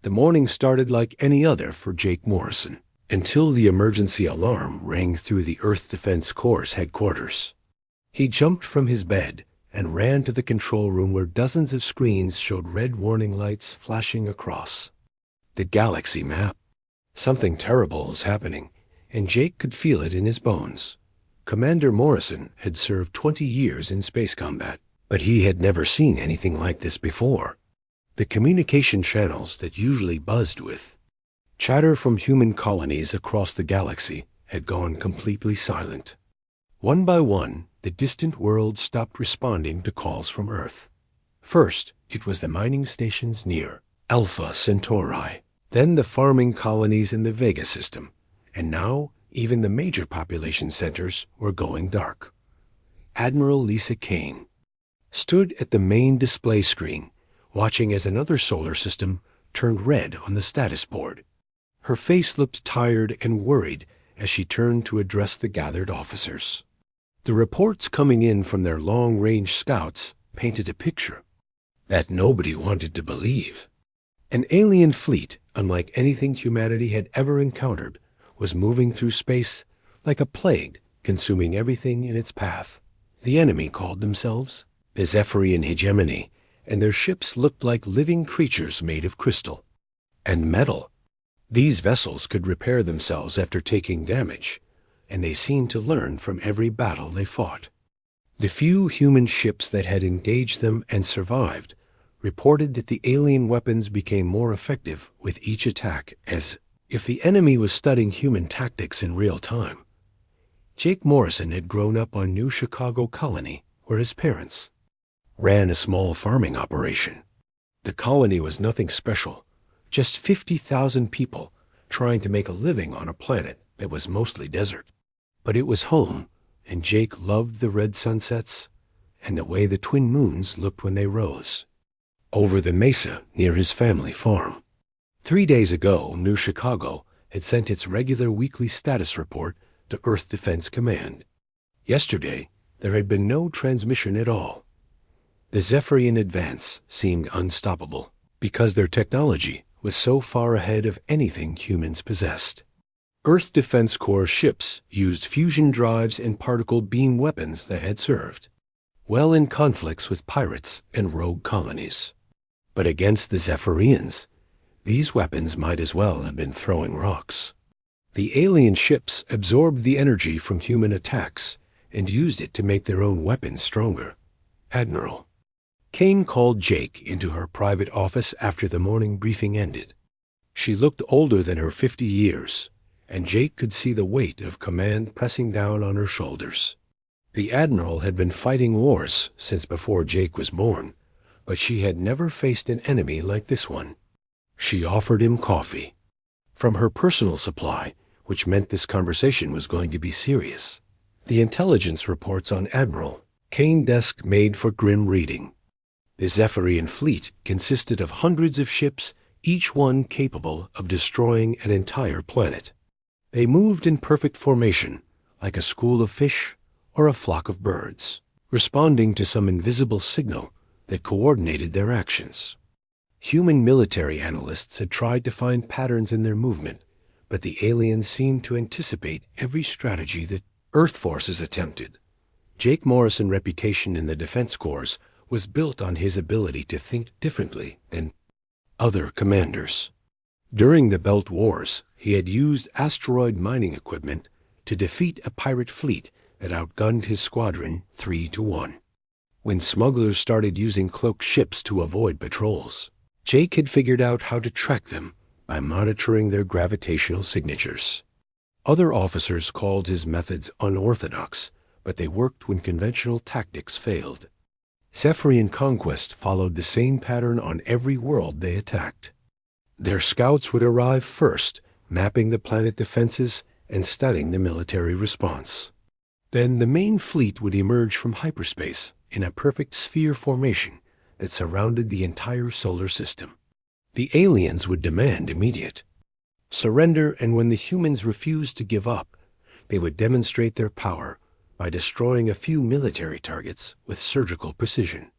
The morning started like any other for Jake Morrison, until the emergency alarm rang through the Earth Defense Corps' headquarters. He jumped from his bed and ran to the control room where dozens of screens showed red warning lights flashing across. The galaxy map. Something terrible was happening, and Jake could feel it in his bones. Commander Morrison had served 20 years in space combat, but he had never seen anything like this before. The communication channels that usually buzzed with chatter from human colonies across the galaxy had gone completely silent. One by one, the distant worlds stopped responding to calls from Earth. First, it was the mining stations near Alpha Centauri, then the farming colonies in the Vega system, and now even the major population centers were going dark. Admiral Lisa Kane stood at the main display screen, watching as another solar system turned red on the status board. Her face looked tired and worried as she turned to address the gathered officers. The reports coming in from their long-range scouts painted a picture that nobody wanted to believe. An alien fleet, unlike anything humanity had ever encountered, was moving through space like a plague, consuming everything in its path. The enemy called themselves the Zephyrian Hegemony, and their ships looked like living creatures made of crystal and metal. These vessels could repair themselves after taking damage, and they seemed to learn from every battle they fought. The few human ships that had engaged them and survived reported that the alien weapons became more effective with each attack, as if the enemy was studying human tactics in real time. Jake Morrison had grown up on New Chicago Colony, where his parents ran a small farming operation. The colony was nothing special, just 50,000 people trying to make a living on a planet that was mostly desert. But it was home, and Jake loved the red sunsets and the way the twin moons looked when they rose over the mesa near his family farm. 3 days ago, New Chicago had sent its regular weekly status report to Earth Defense Command. Yesterday, there had been no transmission at all. The Zephyrian advance seemed unstoppable because their technology was so far ahead of anything humans possessed. Earth Defense Corps ships used fusion drives and particle beam weapons that had served well in conflicts with pirates and rogue colonies. But against the Zephyrians, these weapons might as well have been throwing rocks. The alien ships absorbed the energy from human attacks and used it to make their own weapons stronger. Admiral Kane called Jake into her private office after the morning briefing ended. She looked older than her 50 years, and Jake could see the weight of command pressing down on her shoulders. The Admiral had been fighting wars since before Jake was born, but she had never faced an enemy like this one. She offered him coffee from her personal supply, which meant this conversation was going to be serious. The intelligence reports on Admiral Kane desk made for grim reading. The Zephyrian fleet consisted of hundreds of ships, each one capable of destroying an entire planet. They moved in perfect formation, like a school of fish or a flock of birds, responding to some invisible signal that coordinated their actions. Human military analysts had tried to find patterns in their movement, but the aliens seemed to anticipate every strategy that Earth forces attempted. Jake Morrison's reputation in the Defense Corps was built on his ability to think differently than other commanders. During the Belt Wars, he had used asteroid mining equipment to defeat a pirate fleet that outgunned his squadron 3-1. When smugglers started using cloaked ships to avoid patrols, Jake had figured out how to track them by monitoring their gravitational signatures. Other officers called his methods unorthodox, but they worked when conventional tactics failed. Zephyrian conquest followed the same pattern on every world they attacked. Their scouts would arrive first, mapping the planet defenses and studying the military response. Then the main fleet would emerge from hyperspace in a perfect sphere formation that surrounded the entire solar system. The aliens would demand immediate surrender, and when the humans refused to give up, they would demonstrate their power by destroying a few military targets with surgical precision.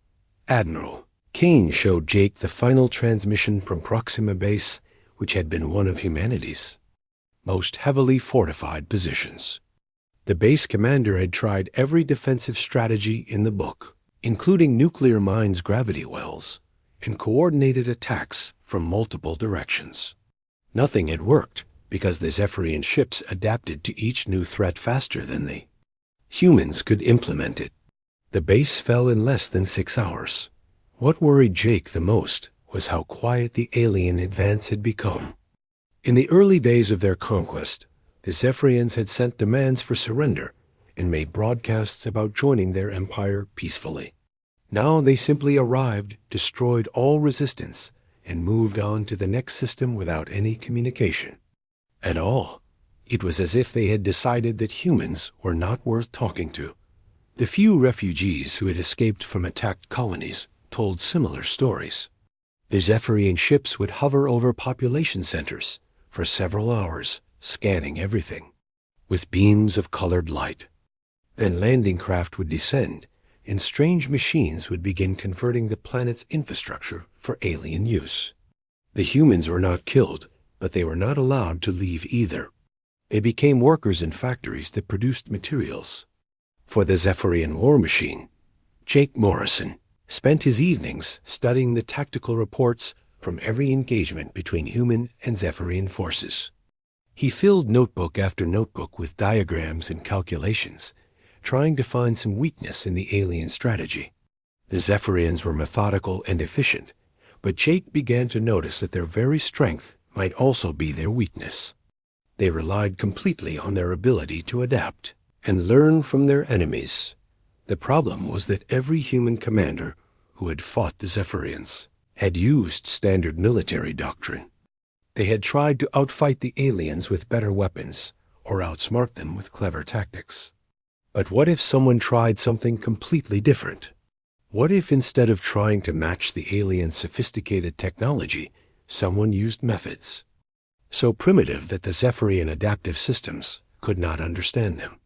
Admiral Kane showed Jake the final transmission from Proxima Base, which had been one of humanity's most heavily fortified positions. The base commander had tried every defensive strategy in the book, including nuclear mines, gravity wells, and coordinated attacks from multiple directions. Nothing had worked because the Zephyrian ships adapted to each new threat faster than the humans could implement it. The base fell in less than 6 hours. What worried Jake the most was how quiet the alien advance had become. In the early days of their conquest, the Zephyrians had sent demands for surrender and made broadcasts about joining their empire peacefully. Now they simply arrived, destroyed all resistance, and moved on to the next system without any communication at all. It was as if they had decided that humans were not worth talking to. The few refugees who had escaped from attacked colonies told similar stories. The Zephyrian ships would hover over population centers for several hours, scanning everything with beams of colored light. Then landing craft would descend, and strange machines would begin converting the planet's infrastructure for alien use. The humans were not killed, but they were not allowed to leave either. They became workers in factories that produced materials. For the Zephyrian war machine, Jake Morrison spent his evenings studying the tactical reports from every engagement between human and Zephyrian forces. He filled notebook after notebook with diagrams and calculations, trying to find some weakness in the alien strategy. The Zephyrians were methodical and efficient, but Jake began to notice that their very strength might also be their weakness. They relied completely on their ability to adapt and learn from their enemies. The problem was that every human commander who had fought the Zephyrians had used standard military doctrine. They had tried to outfight the aliens with better weapons or outsmart them with clever tactics. But what if someone tried something completely different? What if instead of trying to match the aliens' sophisticated technology, someone used methods so primitive that the Zephyrian adaptive systems could not understand them?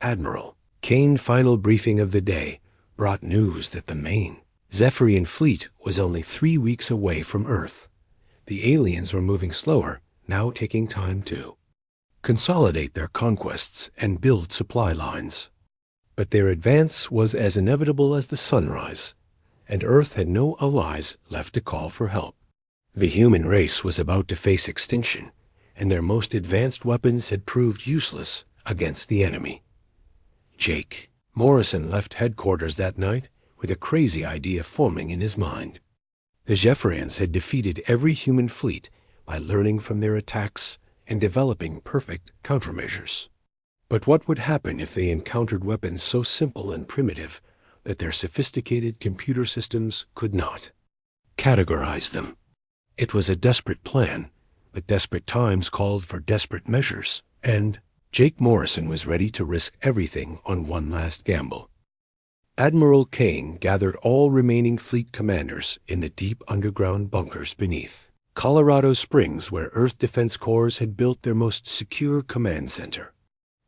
Admiral Kane's final briefing of the day brought news that the main Zephyrian fleet was only 3 weeks away from Earth. The aliens were moving slower, now taking time to consolidate their conquests and build supply lines. But their advance was as inevitable as the sunrise, and Earth had no allies left to call for help. The human race was about to face extinction, and their most advanced weapons had proved useless against the enemy. Jake Morrison left headquarters that night with a crazy idea forming in his mind. The Zephyrians had defeated every human fleet by learning from their attacks and developing perfect countermeasures. But what would happen if they encountered weapons so simple and primitive that their sophisticated computer systems could not categorize them? It was a desperate plan, but desperate times called for desperate measures, and Jake Morrison was ready to risk everything on one last gamble. Admiral Kane gathered all remaining fleet commanders in the deep underground bunkers beneath Colorado Springs, where Earth Defense Corps had built their most secure command center.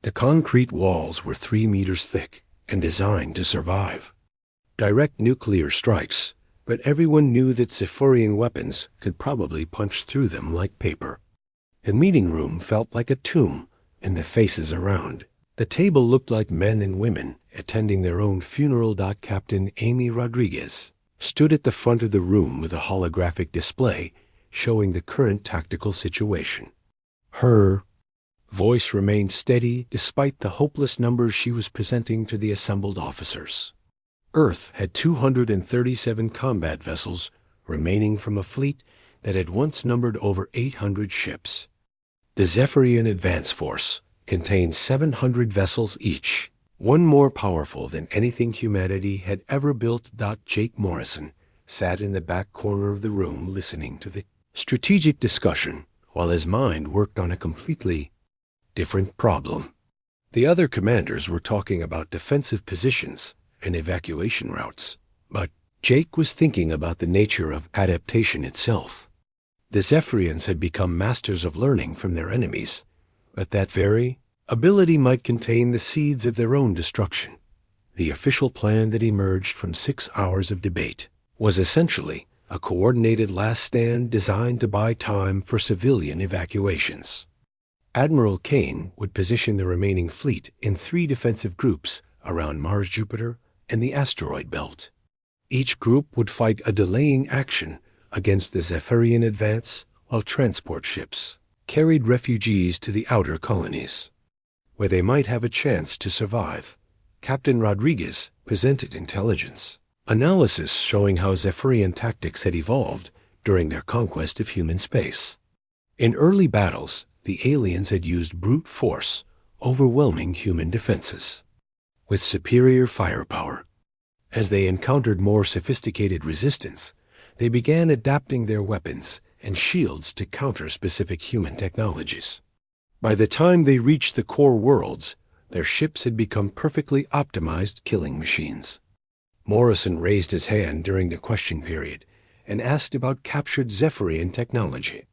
The concrete walls were 3 meters thick and designed to survive direct nuclear strikes, but everyone knew that Zephyrian weapons could probably punch through them like paper. The meeting room felt like a tomb, and the faces around the table looked like men and women attending their own funeral. Captain Amy Rodriguez stood at the front of the room with a holographic display showing the current tactical situation. Her voice remained steady despite the hopeless numbers she was presenting to the assembled officers. Earth had 237 combat vessels remaining from a fleet that had once numbered over 800 ships. The Zephyrian advance force contained 700 vessels each, one more powerful than anything humanity had ever built. Jake Morrison sat in the back corner of the room listening to the strategic discussion while his mind worked on a completely different problem. The other commanders were talking about defensive positions and evacuation routes, but Jake was thinking about the nature of adaptation itself. The Zephyrians had become masters of learning from their enemies, but that very ability might contain the seeds of their own destruction. The official plan that emerged from 6 hours of debate was essentially a coordinated last stand designed to buy time for civilian evacuations. Admiral Kane would position the remaining fleet in 3 defensive groups around Mars-Jupiter and the asteroid belt. Each group would fight a delaying action against the Zephyrian advance, while transport ships carried refugees to the outer colonies, where they might have a chance to survive. Captain Rodriguez presented intelligence analysis showing how Zephyrian tactics had evolved during their conquest of human space. In early battles, the aliens had used brute force, overwhelming human defenses with superior firepower. As they encountered more sophisticated resistance, they began adapting their weapons and shields to counter specific human technologies. By the time they reached the core worlds, their ships had become perfectly optimized killing machines. Morrison raised his hand during the question period and asked about captured Zephyrian technology.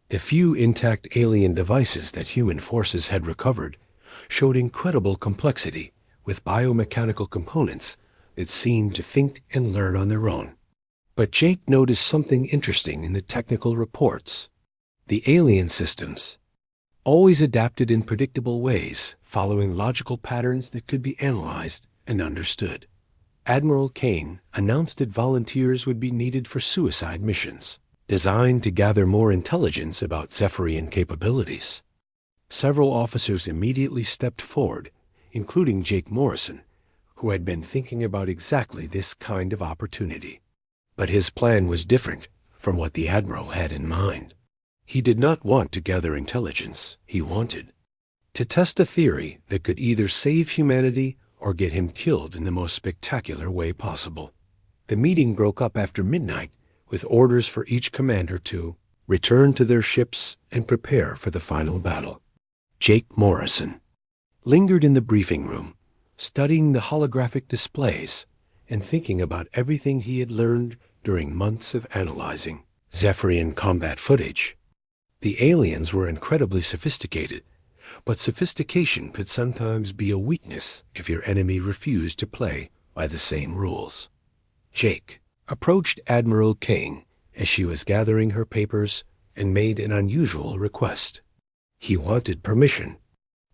The few intact alien devices that human forces had recovered showed incredible complexity with biomechanical components that seemed to think and learn on their own. But Jake noticed something interesting in the technical reports. The alien systems always adapted in predictable ways, following logical patterns that could be analyzed and understood. Admiral Kane announced that volunteers would be needed for suicide missions, designed to gather more intelligence about Zephyrian capabilities. Several officers immediately stepped forward, including Jake Morrison, who had been thinking about exactly this kind of opportunity. But his plan was different from what the Admiral had in mind. He did not want to gather intelligence. He wanted to test a theory that could either save humanity or get him killed in the most spectacular way possible. The meeting broke up after midnight, with orders for each commander to return to their ships and prepare for the final battle. Jake Morrison lingered in the briefing room, studying the holographic displays and thinking about everything he had learned during months of analyzing Zephyrian combat footage. The aliens were incredibly sophisticated, but sophistication could sometimes be a weakness if your enemy refused to play by the same rules. Jake approached Admiral Kane as she was gathering her papers and made an unusual request. He wanted permission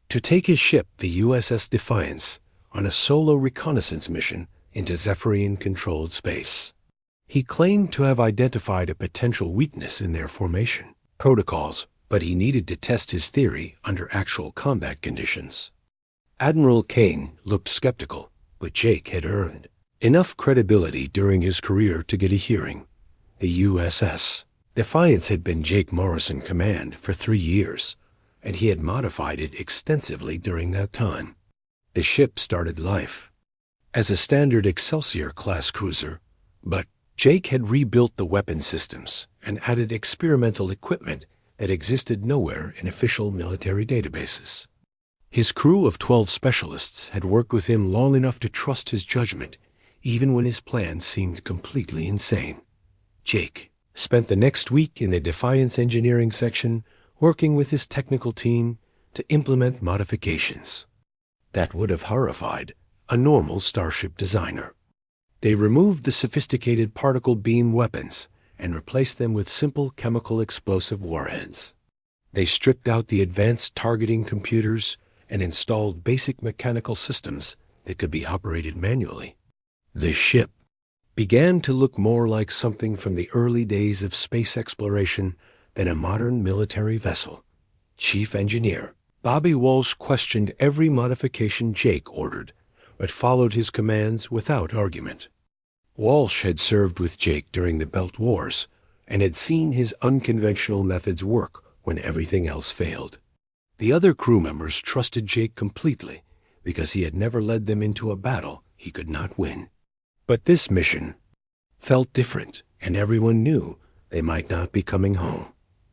to take his ship, the USS Defiance, on a solo reconnaissance mission into Zephyrian-controlled space. He claimed to have identified a potential weakness in their formation protocols, but he needed to test his theory under actual combat conditions. Admiral Kane looked skeptical, but Jake had earned enough credibility during his career to get a hearing. The USS Defiance had been Jake Morrison's command for 3 years, and he had modified it extensively during that time. The ship started life as a standard Excelsior-class cruiser, but Jake had rebuilt the weapon systems and added experimental equipment that existed nowhere in official military databases. His crew of 12 specialists had worked with him long enough to trust his judgment, even when his plans seemed completely insane. Jake spent the next week in the Defiance engineering section working with his technical team to implement modifications that would have horrified a normal starship designer. They removed the sophisticated particle beam weapons and replaced them with simple chemical explosive warheads. They stripped out the advanced targeting computers and installed basic mechanical systems that could be operated manually. The ship began to look more like something from the early days of space exploration than a modern military vessel. Chief Engineer Bobby Walsh questioned every modification Jake ordered, but followed his commands without argument. Walsh had served with Jake during the Belt Wars and had seen his unconventional methods work when everything else failed. The other crew members trusted Jake completely because he had never led them into a battle he could not win. But this mission felt different, and everyone knew they might not be coming home.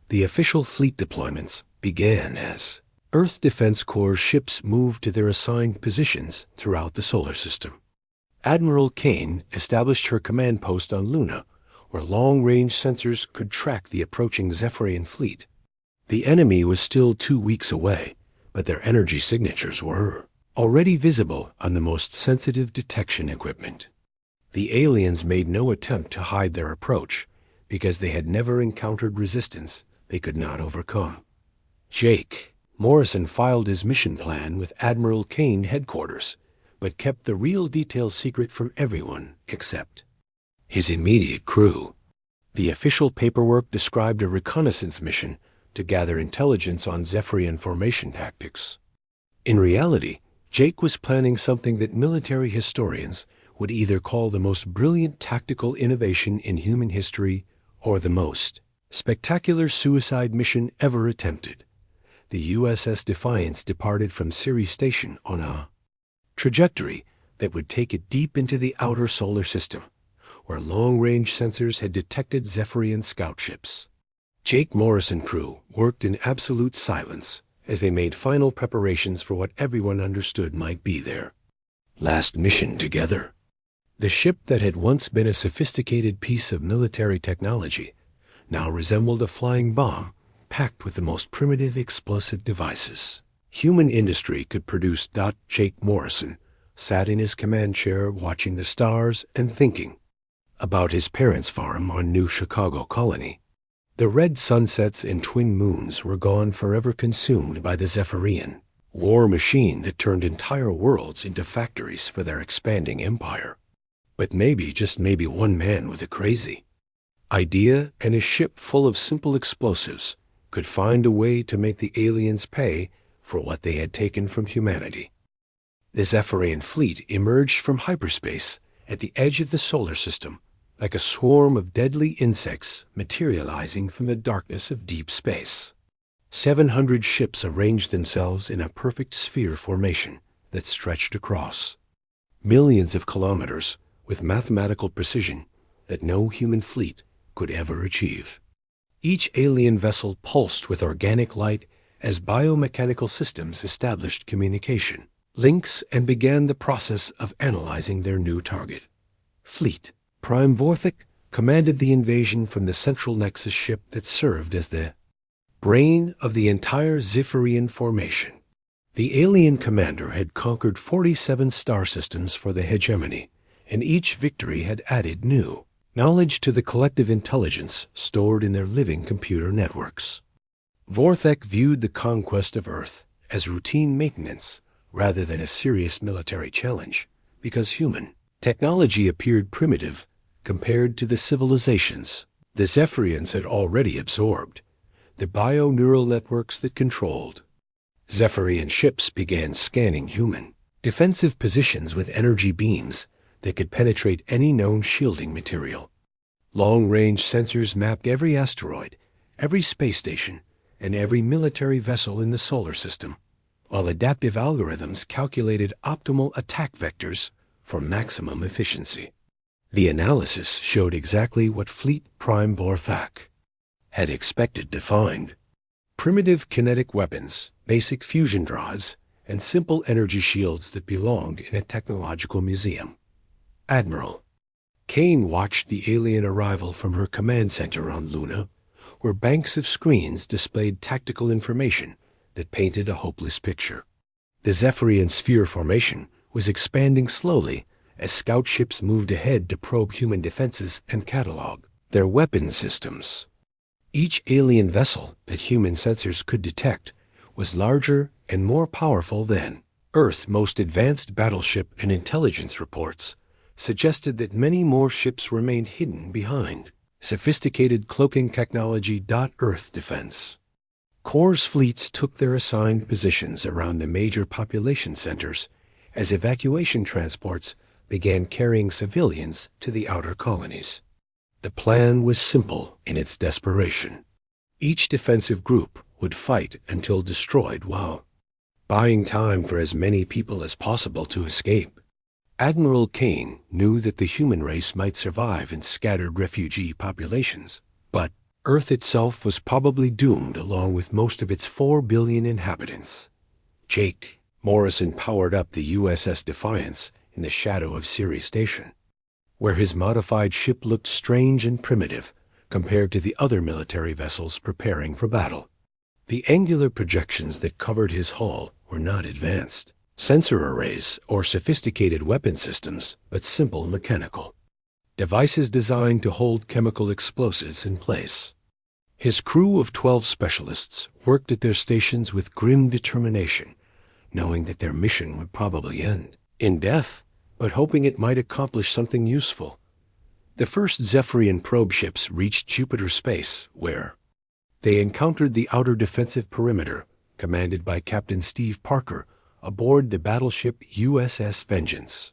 The official fleet deployments began as Earth Defense Corps ships moved to their assigned positions throughout the solar system. Admiral Kane established her command post on Luna, where long-range sensors could track the approaching Zephyrian fleet. The enemy was still 2 weeks away, but their energy signatures were already visible on the most sensitive detection equipment. The aliens made no attempt to hide their approach because they had never encountered resistance they could not overcome. Jake Morrison filed his mission plan with Admiral Kane headquarters, but kept the real details secret from everyone except his immediate crew. The official paperwork described a reconnaissance mission to gather intelligence on Zephyrian formation tactics. In reality, Jake was planning something that military historians would either call the most brilliant tactical innovation in human history or the most spectacular suicide mission ever attempted. The USS Defiance departed from Ceres Station on a trajectory that would take it deep into the outer solar system, where long-range sensors had detected Zephyrian scout ships. Jake Morrison crew worked in absolute silence as they made final preparations for what everyone understood might be their last mission together. The ship that had once been a sophisticated piece of military technology now resembled a flying bomb packed with the most primitive explosive devices human industry could produce. Jake Morrison sat in his command chair watching the stars and thinking about his parents' farm on New Chicago Colony. The red sunsets and twin moons were gone, forever consumed by the Zephyrian war machine that turned entire worlds into factories for their expanding empire. But maybe, just maybe, one man with a crazy idea and a ship full of simple explosives could find a way to make the aliens pay for what they had taken from humanity. The Zephyrian fleet emerged from hyperspace at the edge of the solar system, like a swarm of deadly insects materializing from the darkness of deep space. 700 ships arranged themselves in a perfect sphere formation that stretched across millions of kilometers with mathematical precision that no human fleet could ever achieve. Each alien vessel pulsed with organic light as biomechanical systems established communication links and began the process of analyzing their new target. Fleet Prime Vorthik commanded the invasion from the central Nexus ship that served as the brain of the entire Zephyrian formation. The alien commander had conquered 47 star systems for the hegemony, and each victory had added new knowledge to the collective intelligence stored in their living computer networks. Vorthek viewed the conquest of Earth as routine maintenance rather than a serious military challenge, because human technology appeared primitive compared to the civilizations the Zephyrians had already absorbed, the bio-neural networks that controlled. Zephyrian ships began scanning human defensive positions with energy beams that could penetrate any known shielding material. Long-range sensors mapped every asteroid, every space station, and every military vessel in the solar system, while adaptive algorithms calculated optimal attack vectors for maximum efficiency. The analysis showed exactly what Fleet Prime Vorthak had expected to find: primitive kinetic weapons, basic fusion drives, and simple energy shields that belonged in a technological museum. Admiral Kane watched the alien arrival from her command center on Luna, where banks of screens displayed tactical information that painted a hopeless picture. The Zephyrian sphere formation was expanding slowly as scout ships moved ahead to probe human defenses and catalog their weapon systems. Each alien vessel that human sensors could detect was larger and more powerful than Earth's most advanced battleship, and intelligence reports suggested that many more ships remained hidden behind sophisticated cloaking technology. Earth defense Corps' fleets took their assigned positions around the major population centers as evacuation transports began carrying civilians to the outer colonies. The plan was simple in its desperation. Each defensive group would fight until destroyed while buying time for as many people as possible to escape. Admiral Kane knew that the human race might survive in scattered refugee populations, but Earth itself was probably doomed along with most of its 4 billion inhabitants. Jake Morrison powered up the USS Defiance in the shadow of Ceres Station, where his modified ship looked strange and primitive compared to the other military vessels preparing for battle. The angular projections that covered his hull were not advanced sensor arrays or sophisticated weapon systems, but simple mechanical devices designed to hold chemical explosives in place. His crew of 12 specialists worked at their stations with grim determination, knowing that their mission would probably end in death, but hoping it might accomplish something useful. The first Zephyrian probe ships reached Jupiter space, where they encountered the outer defensive perimeter, commanded by Captain Steve Parker, aboard the battleship USS Vengeance.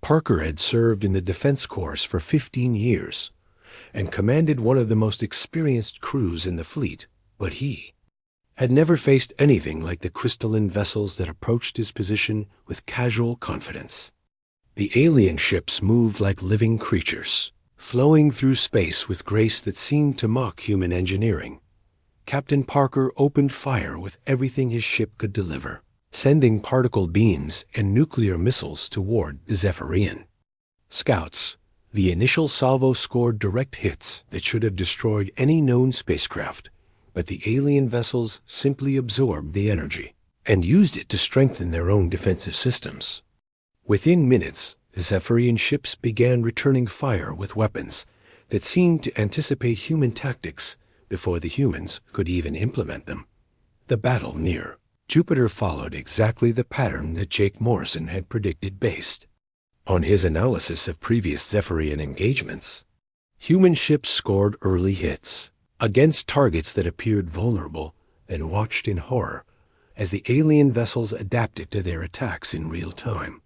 Parker had served in the Defense Corps for 15 years and commanded one of the most experienced crews in the fleet, but he had never faced anything like the crystalline vessels that approached his position with casual confidence. The alien ships moved like living creatures, flowing through space with grace that seemed to mock human engineering. Captain Parker opened fire with everything his ship could deliver, sending particle beams and nuclear missiles toward the Zephyrian scouts. The initial salvo scored direct hits that should have destroyed any known spacecraft, but the alien vessels simply absorbed the energy and used it to strengthen their own defensive systems. Within minutes, the Zephyrian ships began returning fire with weapons that seemed to anticipate human tactics before the humans could even implement them. The battle near Jupiter followed exactly the pattern that Jake Morrison had predicted based on his analysis of previous Zephyrian engagements. Human ships scored early hits against targets that appeared vulnerable and watched in horror as the alien vessels adapted to their attacks in real time.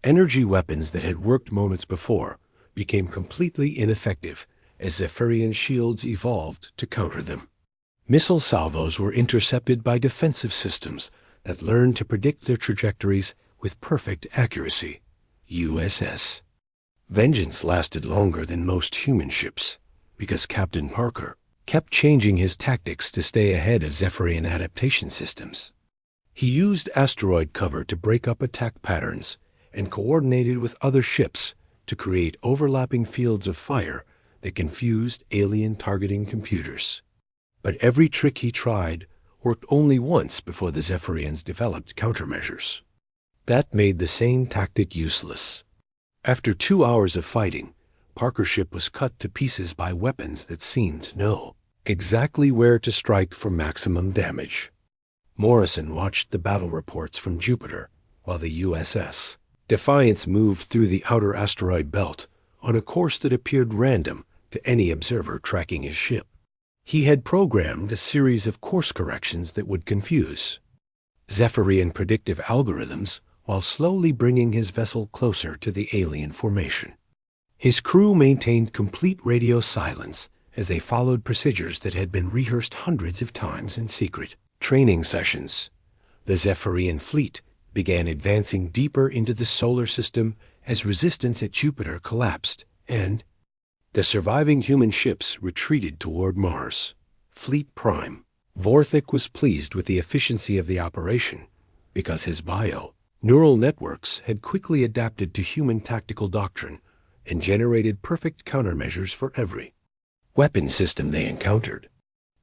Energy weapons that had worked moments before became completely ineffective as Zephyrian shields evolved to counter them. Missile salvos were intercepted by defensive systems that learned to predict their trajectories with perfect accuracy. USS Vengeance lasted longer than most human ships because Captain Parker kept changing his tactics to stay ahead of Zephyrian adaptation systems. He used asteroid cover to break up attack patterns and coordinated with other ships to create overlapping fields of fire that confused alien targeting computers. But every trick he tried worked only once before the Zephyrians developed countermeasures. That made the same tactic useless. After 2 hours of fighting, Parker's ship was cut to pieces by weapons that seemed to know exactly where to strike for maximum damage. Morrison watched the battle reports from Jupiter while the USS Defiance moved through the outer asteroid belt on a course that appeared random to any observer tracking his ship. He had programmed a series of course corrections that would confuse Zephyrian predictive algorithms while slowly bringing his vessel closer to the alien formation. His crew maintained complete radio silence as they followed procedures that had been rehearsed hundreds of times in secret training sessions. The Zephyrian fleet began advancing deeper into the solar system as resistance at Jupiter collapsed, and the surviving human ships retreated toward Mars. Fleet Prime Vorthik was pleased with the efficiency of the operation because his neural networks had quickly adapted to human tactical doctrine and generated perfect countermeasures for every weapon system they encountered.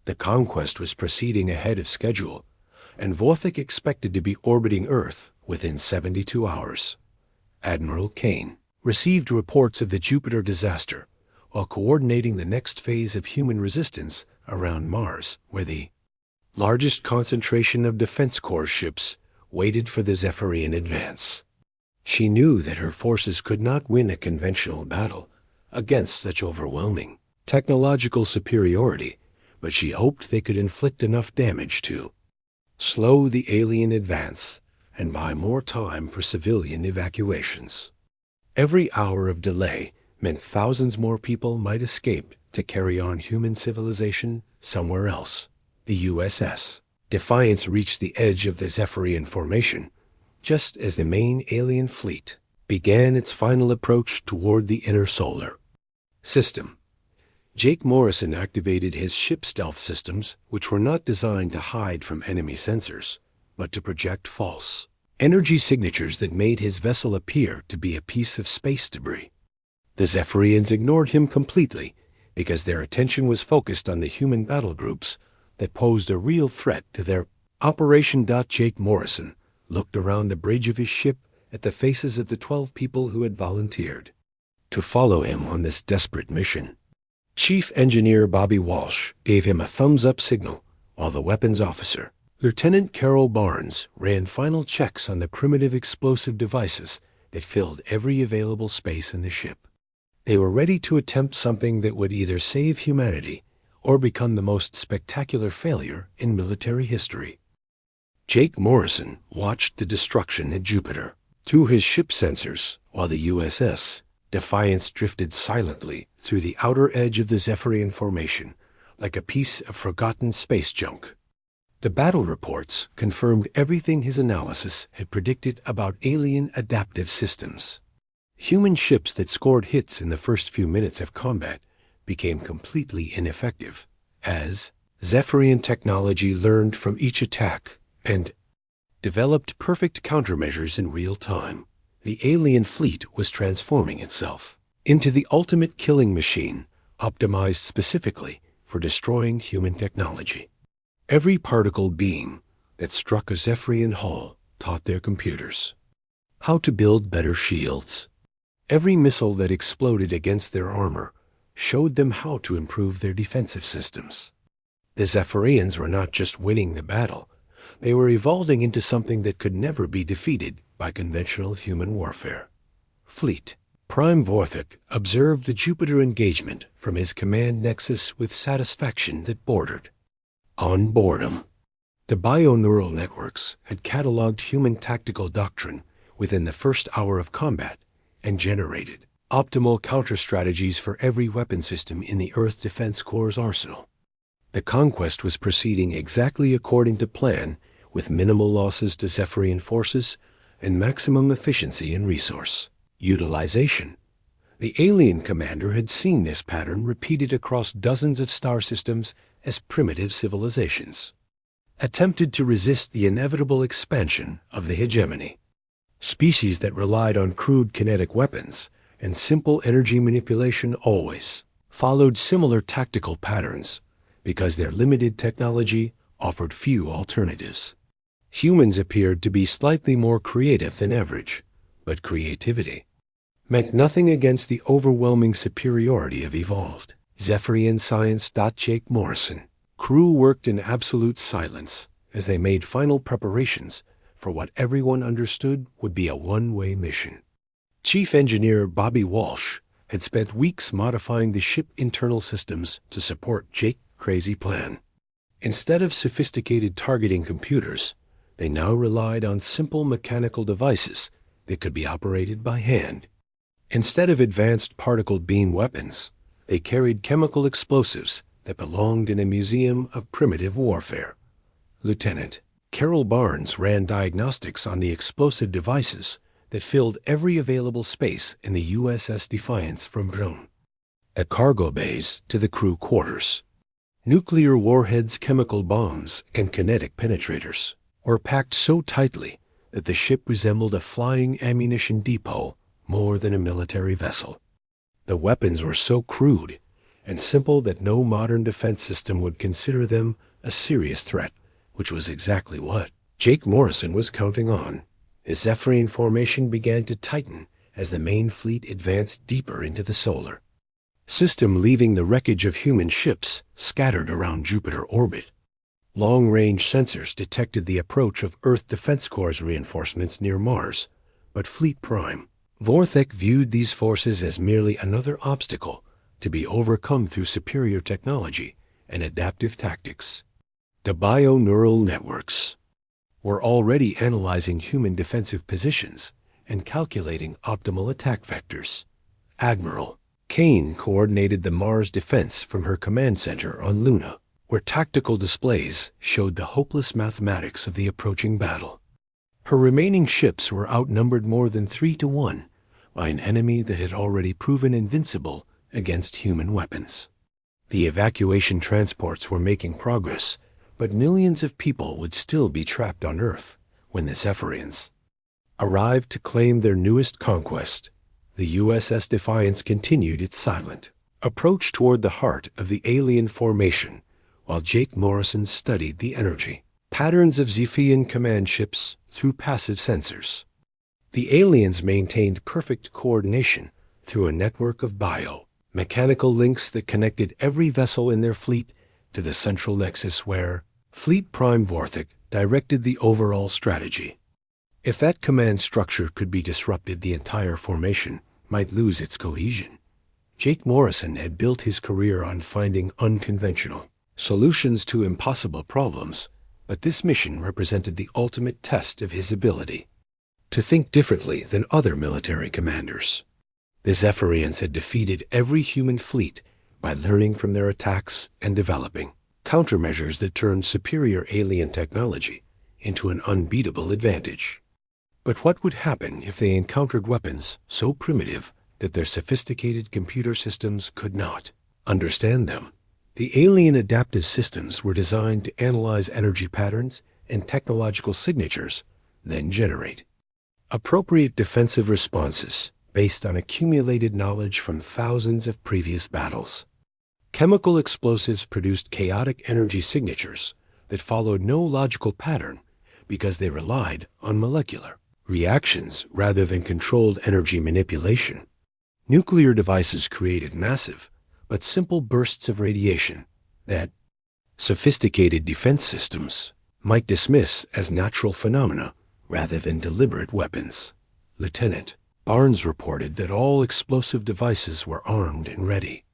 The conquest was proceeding ahead of schedule, and Vorthik expected to be orbiting Earth within 72 hours. Admiral Kane received reports of the Jupiter disaster while coordinating the next phase of human resistance around Mars, where the largest concentration of Defense Corps ships waited for the Zephyrian advance. She knew that her forces could not win a conventional battle against such overwhelming technological superiority, but she hoped they could inflict enough damage to slow the alien advance and buy more time for civilian evacuations. Every hour of delay meant thousands more people might escape to carry on human civilization somewhere else. The USS Defiance reached the edge of the Zephyrian formation just as the main alien fleet began its final approach toward the inner solar system. Jake Morrison activated his ship stealth systems, which were not designed to hide from enemy sensors, but to project false energy signatures that made his vessel appear to be a piece of space debris. The Zephyrians ignored him completely because their attention was focused on the human battle groups that posed a real threat to their operation. Jake Morrison looked around the bridge of his ship at the faces of the 12 people who had volunteered to follow him on this desperate mission. Chief Engineer Bobby Walsh gave him a thumbs-up signal, while the weapons officer, Lieutenant Carol Barnes, ran final checks on the primitive explosive devices that filled every available space in the ship. They were ready to attempt something that would either save humanity or become the most spectacular failure in military history. Jake Morrison watched the destruction at Jupiter through his ship sensors while the USS Defiance drifted silently through the outer edge of the Zephyrian formation like a piece of forgotten space junk. The battle reports confirmed everything his analysis had predicted about alien adaptive systems. Human ships that scored hits in the first few minutes of combat became completely ineffective, as Zephyrian technology learned from each attack and developed perfect countermeasures in real time. The alien fleet was transforming itself into the ultimate killing machine, optimized specifically for destroying human technology. Every particle beam that struck a Zephyrian hull taught their computers how to build better shields. Every missile that exploded against their armor showed them how to improve their defensive systems. The Zephyrians were not just winning the battle, they were evolving into something that could never be defeated by conventional human warfare. Fleet. Prime Vorthik observed the Jupiter engagement from his command nexus with satisfaction that bordered on boredom. The bioneural networks had cataloged human tactical doctrine within the first hour of combat and generated optimal counter-strategies for every weapon system in the Earth Defense Corps' arsenal. The conquest was proceeding exactly according to plan, with minimal losses to Zephyrian forces and maximum efficiency in resource utilization. The alien commander had seen this pattern repeated across dozens of star systems as primitive civilizations attempted to resist the inevitable expansion of the hegemony. Species that relied on crude kinetic weapons and simple energy manipulation always followed similar tactical patterns because their limited technology offered few alternatives. Humans appeared to be slightly more creative than average, but creativity meant nothing against the overwhelming superiority of evolved Zephyrian science. Jake Morrison. Crew worked in absolute silence as they made final preparations for what everyone understood would be a one-way mission. Chief Engineer Bobby Walsh had spent weeks modifying the ship internal systems to support Jake's crazy plan. Instead of sophisticated targeting computers, they now relied on simple mechanical devices that could be operated by hand. Instead of advanced particle beam weapons, they carried chemical explosives that belonged in a museum of primitive warfare. Lieutenant Carol Barnes ran diagnostics on the explosive devices that filled every available space in the USS Defiance from Brno, at cargo bays to the crew quarters. Nuclear warheads, chemical bombs, and kinetic penetrators were packed so tightly that the ship resembled a flying ammunition depot more than a military vessel. The weapons were so crude and simple that no modern defense system would consider them a serious threat, which was exactly what Jake Morrison was counting on. The Zephyrian formation began to tighten as the main fleet advanced deeper into the solar system, leaving the wreckage of human ships scattered around Jupiter orbit. Long-range sensors detected the approach of Earth Defense Corps reinforcements near Mars, but Fleet Prime Vorthik viewed these forces as merely another obstacle to be overcome through superior technology and adaptive tactics. The bioneural networks were already analyzing human defensive positions and calculating optimal attack vectors. Admiral Kane coordinated the Mars defense from her command center on Luna, where tactical displays showed the hopeless mathematics of the approaching battle. Her remaining ships were outnumbered more than 3-1 by an enemy that had already proven invincible against human weapons. The evacuation transports were making progress, but millions of people would still be trapped on Earth when the Zephyrians arrived to claim their newest conquest. The USS Defiance continued its silent approach toward the heart of the alien formation, while Jake Morrison studied the energy patterns of Zephyrian command ships through passive sensors. The aliens maintained perfect coordination through a network of mechanical links that connected every vessel in their fleet to the central nexus where Fleet Prime Vorthik directed the overall strategy. If that command structure could be disrupted, the entire formation might lose its cohesion. Jake Morrison had built his career on finding unconventional solutions to impossible problems, but this mission represented the ultimate test of his ability to think differently than other military commanders. The Zephyrians had defeated every human fleet by learning from their attacks and developing countermeasures that turned superior alien technology into an unbeatable advantage. But what would happen if they encountered weapons so primitive that their sophisticated computer systems could not understand them? The alien adaptive systems were designed to analyze energy patterns and technological signatures, then generate appropriate defensive responses based on accumulated knowledge from thousands of previous battles. Chemical explosives produced chaotic energy signatures that followed no logical pattern because they relied on molecular reactions rather than controlled energy manipulation. Nuclear devices created massive but simple bursts of radiation that sophisticated defense systems might dismiss as natural phenomena rather than deliberate weapons. Lieutenant Barnes reported that all explosive devices were armed and ready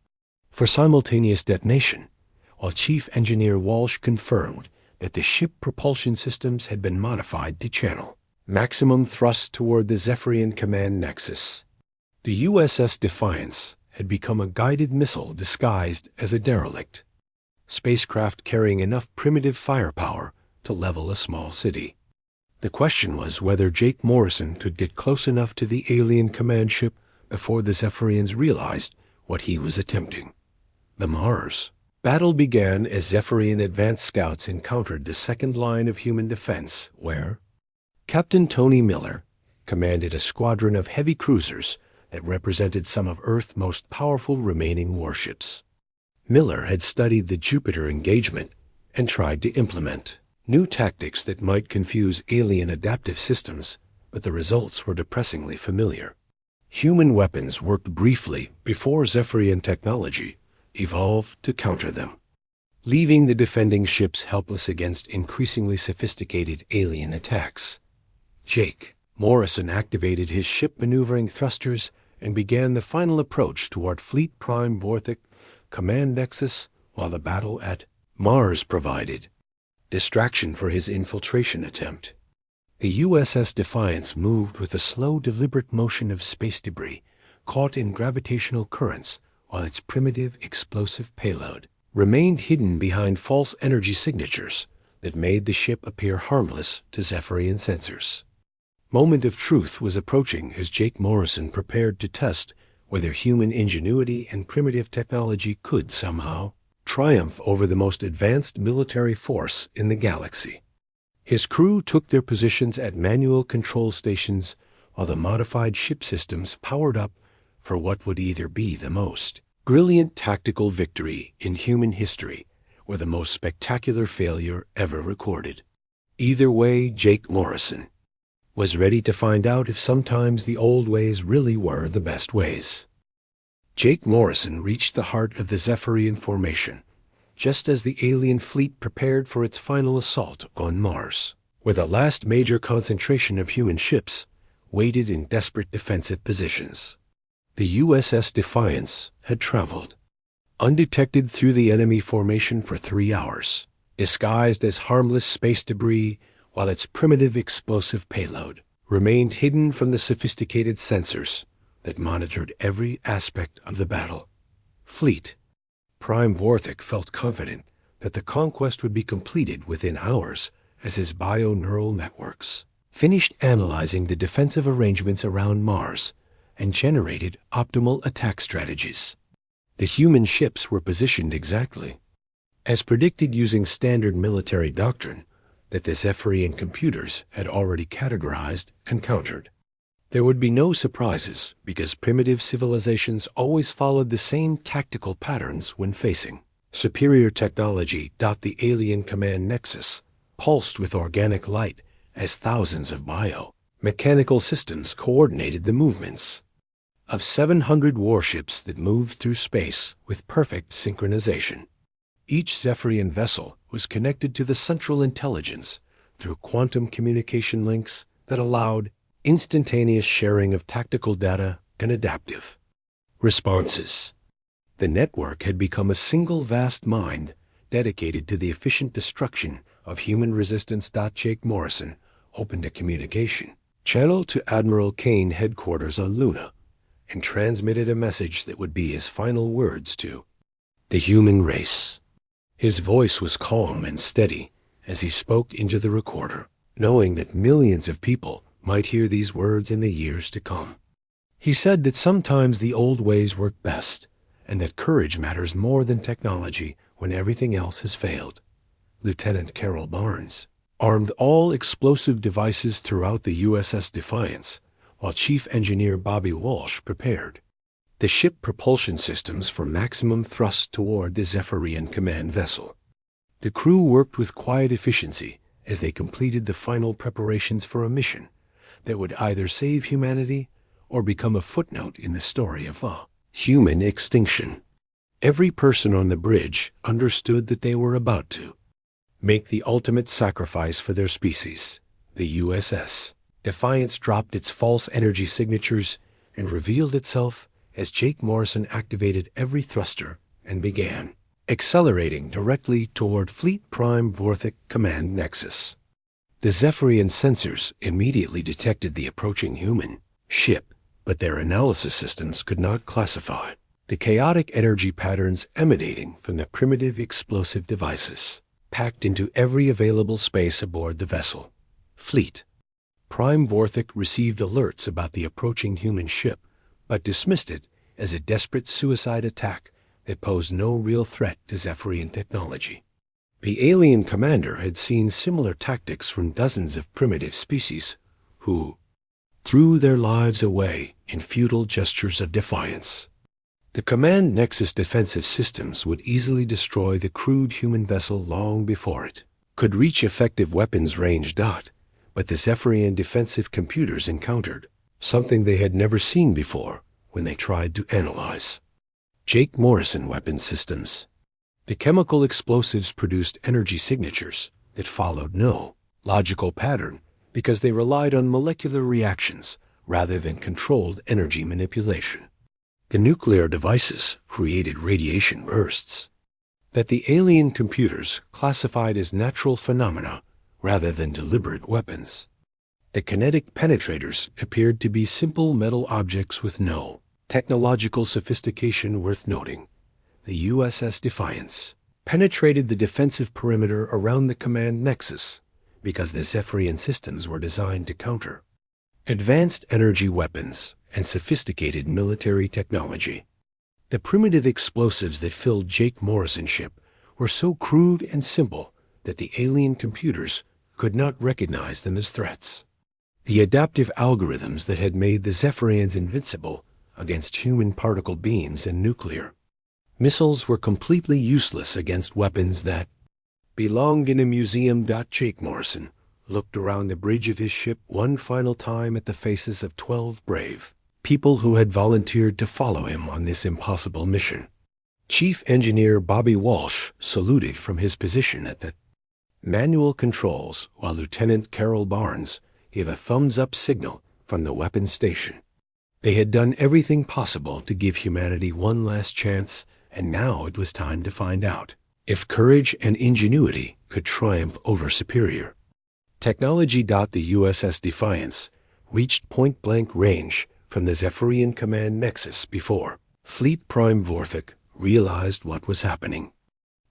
for simultaneous detonation, while Chief Engineer Walsh confirmed that the ship propulsion systems had been modified to channel maximum thrust toward the Zephyrian command nexus. The USS Defiance had become a guided missile disguised as a derelict spacecraft carrying enough primitive firepower to level a small city. The question was whether Jake Morrison could get close enough to the alien command ship before the Zephyrians realized what he was attempting. The Mars battle began as Zephyrian advance scouts encountered the second line of human defense, where Captain Tony Miller commanded a squadron of heavy cruisers that represented some of Earth's most powerful remaining warships. Miller had studied the Jupiter engagement and tried to implement new tactics that might confuse alien adaptive systems, but the results were depressingly familiar. Human weapons worked briefly before Zephyrian technology evolved to counter them, leaving the defending ships helpless against increasingly sophisticated alien attacks. Jake Morrison activated his ship maneuvering thrusters and began the final approach toward Fleet Prime Vorthik command nexus, while the battle at Mars provided distraction for his infiltration attempt. The USS Defiance moved with the slow, deliberate motion of space debris caught in gravitational currents, while its primitive, explosive payload remained hidden behind false energy signatures that made the ship appear harmless to Zephyrian sensors. Moment of truth was approaching as Jake Morrison prepared to test whether human ingenuity and primitive technology could somehow triumph over the most advanced military force in the galaxy. His crew took their positions at manual control stations while the modified ship systems powered up for what would either be the most brilliant tactical victory in human history or the most spectacular failure ever recorded. Either way, Jake Morrison was ready to find out if sometimes the old ways really were the best ways. Jake Morrison reached the heart of the Zephyrian formation just as the alien fleet prepared for its final assault on Mars, where the last major concentration of human ships waited in desperate defensive positions. The USS Defiance had traveled undetected through the enemy formation for 3 hours, disguised as harmless space debris, while its primitive explosive payload remained hidden from the sophisticated sensors that monitored every aspect of the battle. Fleet Prime Vorthik felt confident that the conquest would be completed within hours as his bio-neural networks finished analyzing the defensive arrangements around Mars and generated optimal attack strategies. The human ships were positioned exactly as predicted using standard military doctrine that the Zephyrian computers had already categorized and countered. There would be no surprises because primitive civilizations always followed the same tactical patterns when facing superior technology. The alien command nexus pulsed with organic light as thousands of mechanical systems coordinated the movements of 700 warships that moved through space with perfect synchronization. Each Zephyrian vessel was connected to the Central Intelligence through quantum communication links that allowed instantaneous sharing of tactical data and adaptive responses. The network had become a single vast mind dedicated to the efficient destruction of human resistance. Jake Morrison opened a communication channel to Admiral Kane headquarters on Luna and transmitted a message that would be his final words to the human race. His voice was calm and steady as he spoke into the recorder, knowing that millions of people might hear these words in the years to come. He said that sometimes the old ways work best, and that courage matters more than technology when everything else has failed. Lieutenant Carol Barnes armed all explosive devices throughout the USS Defiance, while Chief Engineer Bobby Walsh prepared the ship propulsion systems for maximum thrust toward the Zephyrian command vessel. The crew worked with quiet efficiency as they completed the final preparations for a mission that would either save humanity or become a footnote in the story of human extinction. Every person on the bridge understood that they were about to make the ultimate sacrifice for their species. The USS Defiance dropped its false energy signatures and revealed itself as Jake Morrison activated every thruster and began accelerating directly toward Fleet Prime Vorthic Command Nexus. The Zephyrian sensors immediately detected the approaching human ship, but their analysis systems could not classify the chaotic energy patterns emanating from the primitive explosive devices packed into every available space aboard the vessel. Fleet Prime Vorthic received alerts about the approaching human ship, but dismissed it as a desperate suicide attack that posed no real threat to Zephyrian technology. The alien commander had seen similar tactics from dozens of primitive species who threw their lives away in futile gestures of defiance. The command nexus defensive systems would easily destroy the crude human vessel long before it could reach effective weapons range. But the Zephyrian defensive computers encountered something they had never seen before when they tried to analyze Jake Morrison weapon systems. The chemical explosives produced energy signatures that followed no logical pattern because they relied on molecular reactions rather than controlled energy manipulation. The nuclear devices created radiation bursts that the alien computers classified as natural phenomena rather than deliberate weapons. The kinetic penetrators appeared to be simple metal objects with no technological sophistication worth noting. The USS Defiance penetrated the defensive perimeter around the command nexus because the Zephyrian systems were designed to counter advanced energy weapons and sophisticated military technology. The primitive explosives that filled Jake Morrison's ship were so crude and simple that the alien computers could not recognize them as threats. The adaptive algorithms that had made the Zephyrians invincible against human particle beams and nuclear missiles were completely useless against weapons that belonged in a museum. Jake Morrison looked around the bridge of his ship one final time at the faces of 12 brave people who had volunteered to follow him on this impossible mission. Chief Engineer Bobby Walsh saluted from his position at the manual controls, while Lieutenant Carol Barnes gave a thumbs-up signal from the weapons station. They had done everything possible to give humanity one last chance, and now it was time to find out if courage and ingenuity could triumph over superior technology. The USS Defiance reached point-blank range from the Zephyrian command nexus before Fleet Prime Vorthic realized what was happening.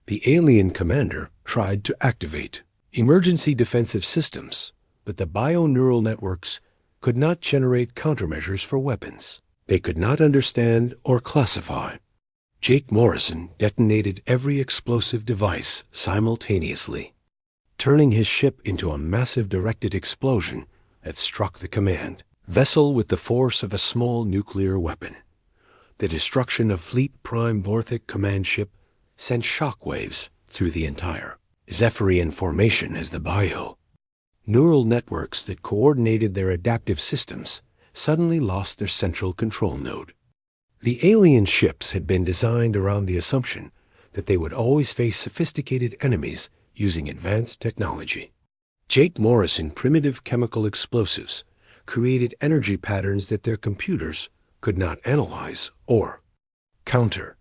The alien commander tried to activate emergency defensive systems, but the bio-neural networks could not generate countermeasures for weapons they could not understand or classify. Jake Morrison detonated every explosive device simultaneously, turning his ship into a massive directed explosion that struck the command vessel with the force of a small nuclear weapon. The destruction of Fleet Prime Vorthic command ship sent shockwaves through the entire Zephyrian formation as the bio neural networks that coordinated their adaptive systems suddenly lost their central control node. The alien ships had been designed around the assumption that they would always face sophisticated enemies using advanced technology. Jake Morrison primitive chemical explosives created energy patterns that their computers could not analyze or counter.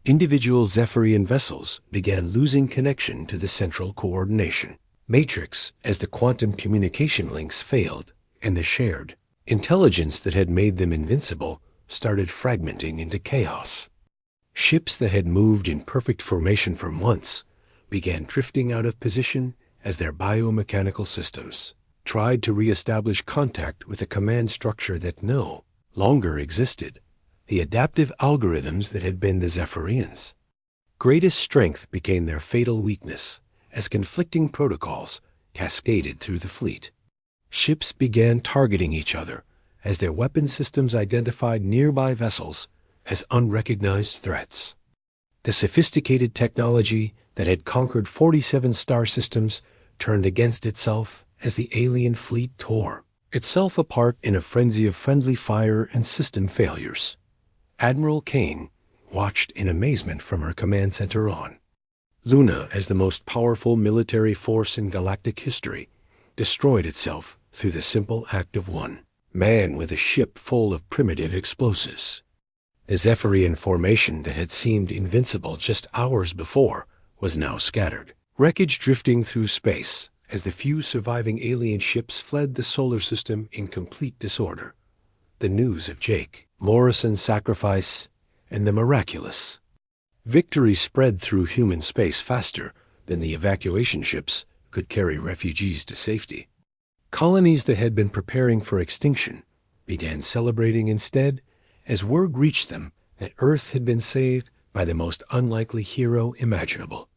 Individual Zephyrian vessels began losing connection to the central coordination matrix as the quantum communication links failed, and the shared intelligence that had made them invincible started fragmenting into chaos. Ships that had moved in perfect formation for months began drifting out of position as their biomechanical systems tried to reestablish contact with a command structure that no longer existed, the adaptive algorithms that had been the Zephyrians. Greatest strength became their fatal weakness as conflicting protocols cascaded through the fleet. Ships began targeting each other as their weapon systems identified nearby vessels as unrecognized threats. The sophisticated technology that had conquered 47 star systems turned against itself as the alien fleet tore itself apart in a frenzy of friendly fire and system failures. Admiral Kane watched in amazement from her command center on. Luna, as the most powerful military force in galactic history, destroyed itself through the simple act of one man with a ship full of primitive explosives. The Zephyrian formation that had seemed invincible just hours before was now scattered, wreckage drifting through space as the few surviving alien ships fled the solar system in complete disorder. The news of Jake Morrison's sacrifice and the miraculous victory spread through human space faster than the evacuation ships could carry refugees to safety. Colonies that had been preparing for extinction began celebrating instead as word reached them that Earth had been saved by the most unlikely hero imaginable.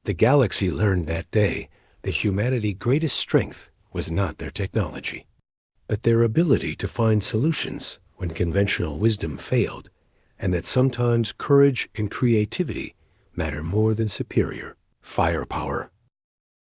The galaxy learned that day that humanity's greatest strength was not their technology, but their ability to find solutions when conventional wisdom failed, and that sometimes courage and creativity matter more than superior firepower.